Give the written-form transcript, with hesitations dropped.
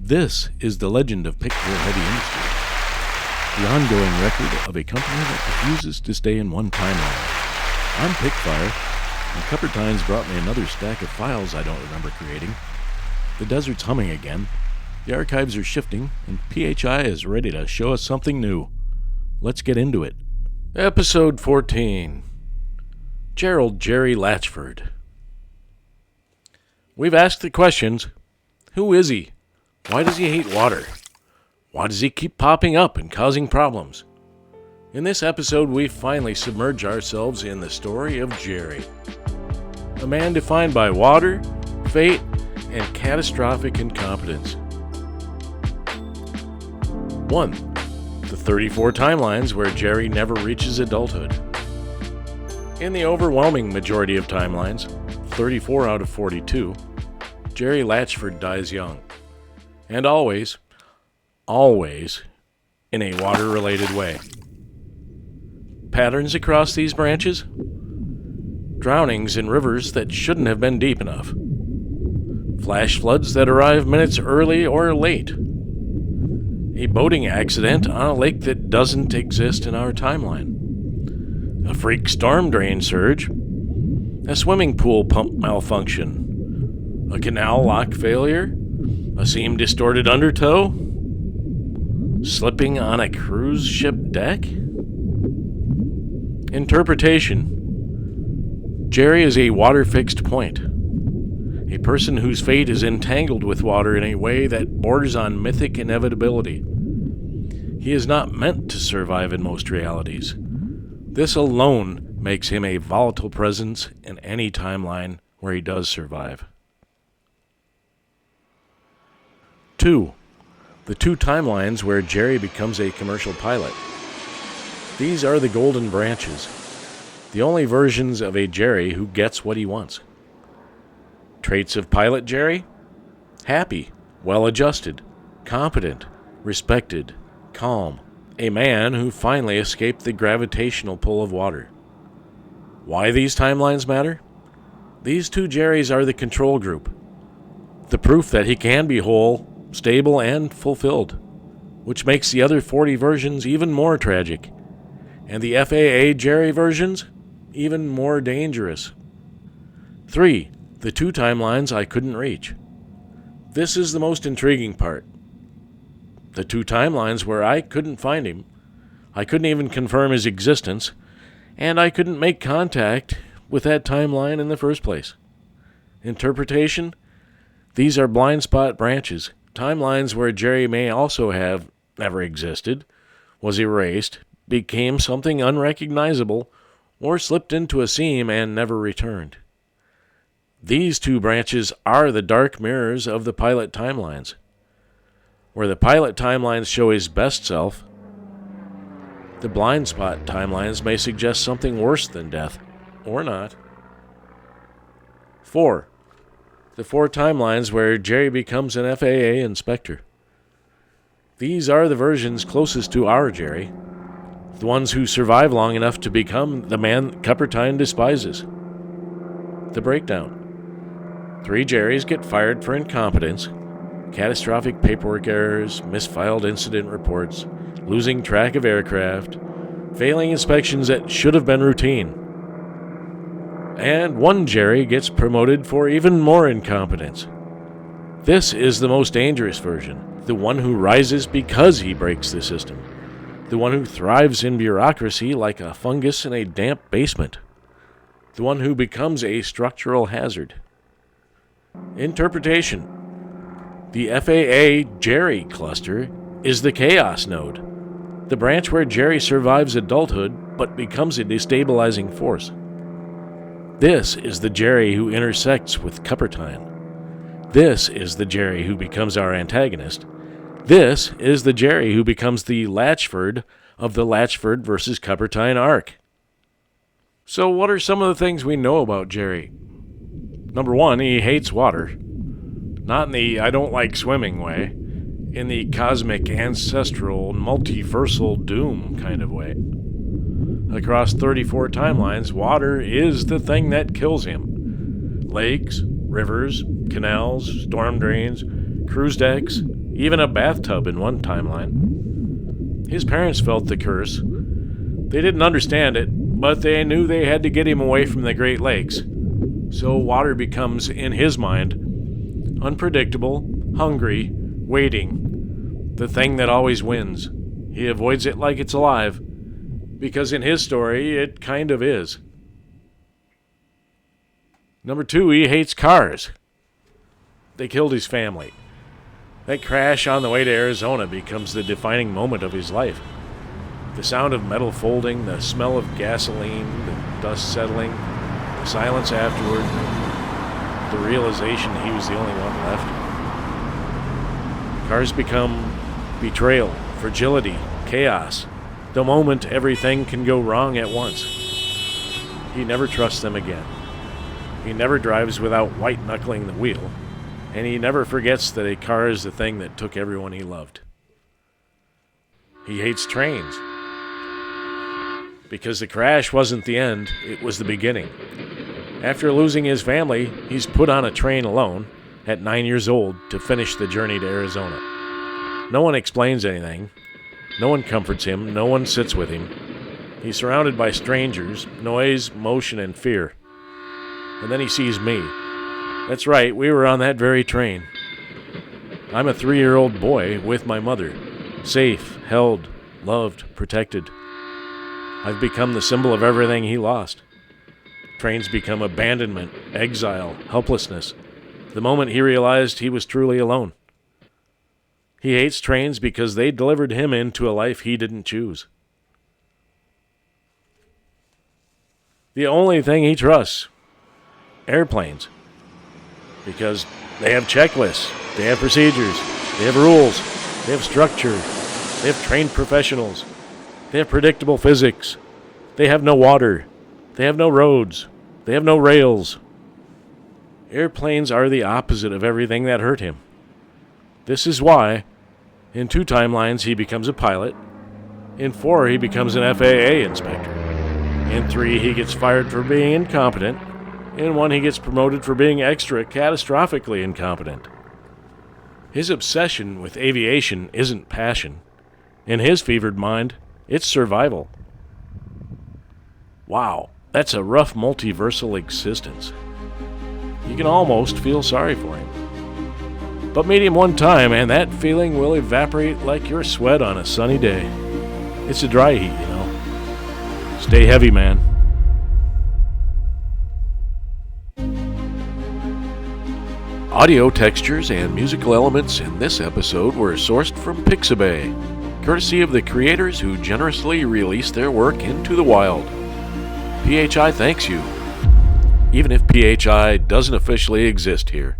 This is the legend of PikVille Heavy Industry, the ongoing record of a company that refuses to stay in one timeline. I'm PikFire, and Cuppertine's brought me another stack of files I don't remember creating. The desert's humming again, the archives are shifting, and PHI is ready to show us something new. Let's get into it. Episode 14. Gerald Gerry Latchford. We've asked the questions. Who is he? Why does he hate water? Why does he keep popping up and causing problems? In this episode, we finally submerge ourselves in the story of Gerry, a man defined by water, fate, and catastrophic incompetence. 1. The 34 timelines where Gerry never reaches adulthood. In the overwhelming majority of timelines, 34 out of 42, Gerry Latchford dies young. And always in a water-related way. Patterns across these branches? Drownings in rivers that shouldn't have been deep enough. Flash floods that arrive minutes early or late. A boating accident on a lake that doesn't exist in our timeline. A freak storm drain surge. A swimming pool pump malfunction. A canal lock failure. A seam distorted undertow? Slipping on a cruise ship deck? Interpretation. Gerry is a water-fixed point. A person whose fate is entangled with water in a way that borders on mythic inevitability. He is not meant to survive in most realities. This alone makes him a volatile presence in any timeline where he does survive. 2. The 2 timelines where Gerry becomes a commercial pilot. These are the golden branches, the only versions of a Gerry who gets what he wants. Traits of pilot Gerry? Happy, well-adjusted, competent, respected, calm. A man who finally escaped the gravitational pull of water. Why these timelines matter? These 2 Gerrys are the control group. The proof that he can be whole, stable, and fulfilled, which makes the other 40 versions even more tragic, and the FAA Gerry versions even more dangerous. 3. The 2 timelines I couldn't reach. This is the most intriguing part. The 2 timelines where I couldn't find him, I couldn't even confirm his existence, and I couldn't make contact with that timeline in the first place. Interpretation? These are blind spot branches. Timelines where Gerry may also have never existed, was erased, became something unrecognizable, or slipped into a seam and never returned. These 2 branches are the dark mirrors of the pilot timelines. Where the pilot timelines show his best self, the blind spot timelines may suggest something worse than death, or not. 4. The 4 timelines where Gerry becomes an FAA inspector. These are the versions closest to our Gerry, the ones who survive long enough to become the man Cuppertine despises. The breakdown. 3 Gerrys get fired for incompetence, catastrophic paperwork errors, misfiled incident reports, losing track of aircraft, failing inspections that should have been routine. And 1 Gerry gets promoted for even more incompetence. This is the most dangerous version, the one who rises because he breaks the system, the one who thrives in bureaucracy like a fungus in a damp basement, the one who becomes a structural hazard. Interpretation. The FAA Gerry cluster is the chaos node, the branch where Gerry survives adulthood but becomes a destabilizing force. This is the Gerry who intersects with Cuppertine. This is the Gerry who becomes our antagonist. This is the Gerry who becomes the Latchford of the Latchford versus Cuppertine arc. So what are some of the things we know about Gerry? Number 1, he hates water. Not in the I don't like swimming way, in the cosmic, ancestral, multiversal doom kind of way. Across 34 timelines, water is the thing that kills him. Lakes, rivers, canals, storm drains, cruise decks, even a bathtub in one timeline. His parents felt the curse. They didn't understand it, but they knew they had to get him away from the Great Lakes. So water becomes, in his mind, unpredictable, hungry, waiting, the thing that always wins. He avoids it like it's alive, because in his story, it kind of is. Number 2, he hates cars. They killed his family. That crash on the way to Arizona becomes the defining moment of his life. The sound of metal folding, the smell of gasoline, the dust settling, the silence afterward, the realization he was the only one left. Cars become betrayal, fragility, chaos. The moment everything can go wrong at once. He never trusts them again. He never drives without white-knuckling the wheel, and he never forgets that a car is the thing that took everyone he loved. He hates trains, because the crash wasn't the end, it was the beginning. After losing his family, he's put on a train alone, at 9 years old, to finish the journey to Arizona. No one explains anything. No one comforts him. No one sits with him. He's surrounded by strangers, noise, motion, and fear. And then he sees me. That's right, we were on that very train. I'm a 3-year-old boy with my mother. Safe, held, loved, protected. I've become the symbol of everything he lost. Trains become abandonment, exile, helplessness. The moment he realized he was truly alone. He hates trains because they delivered him into a life he didn't choose. The only thing he trusts, airplanes. Because they have checklists, they have procedures, they have rules, they have structure, they have trained professionals, they have predictable physics, they have no water, they have no roads, they have no rails. Airplanes are the opposite of everything that hurt him. This is why, in 2 timelines, he becomes a pilot. In 4, he becomes an FAA inspector. In 3, he gets fired for being incompetent. In 1, he gets promoted for being extra catastrophically incompetent. His obsession with aviation isn't passion. In his fevered mind, it's survival. Wow, that's a rough multiversal existence. You can almost feel sorry for him. But meet him one time, and that feeling will evaporate like your sweat on a sunny day. It's a dry heat, you know. Stay heavy, man. Audio textures and musical elements in this episode were sourced from Pixabay, courtesy of the creators who generously released their work into the wild. PHI thanks you, even if PHI doesn't officially exist here.